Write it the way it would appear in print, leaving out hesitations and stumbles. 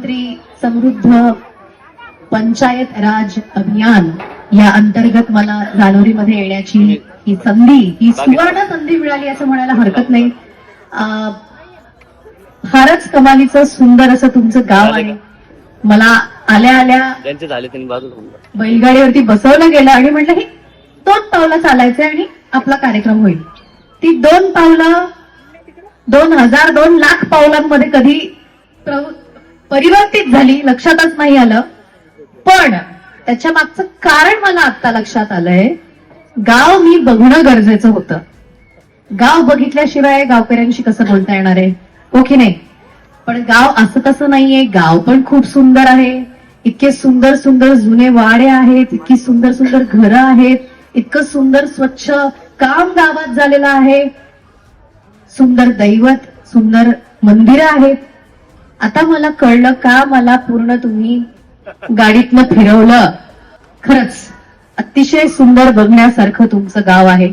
मुख्यमंत्री समृद्ध पंचायत राज अभियान या अंतर्गत मला जाणोरीमध्ये येण्याची ही संधी, ही सुवर्ण संधी मिळाली असं म्हणायला हरकत नाही. फारच कमालीचं सुंदर असं तुमचं गाव आहे. मला आल्या आल्या बैलगाडीवरती बसवलं गेलं आणि म्हटलं ही 2 पावलं चालायचे आणि आपला कार्यक्रम होईल. ती 2 पावलं 2,000 लाख पावलांमध्ये कधी परिवर्तित झाली लक्षातच नाही आलं. पण त्याच्या मागचं कारण मला आता लक्षात आलंय. गाव मी बघणं गरजेचं होतं. गाव बघितल्याशिवाय गावकऱ्यांशी कसं बोलता येणार आहे, हो की नाही? पण गाव असं तसं नाहीये. गाव पण खूप सुंदर आहे. इतके सुंदर सुंदर जुने वाडे आहेत, इतकी सुंदर सुंदर घरं आहेत, इतकं सुंदर स्वच्छ काम गावात झालेलं आहे, सुंदर दैवत, सुंदर मंदिरं आहेत. आता मला कळलं का मला पूर्ण तुम्ही गाडीतनं फिरवलं. खरंच अतिशय सुंदर बघण्यासारखं तुमचं गाव आहे.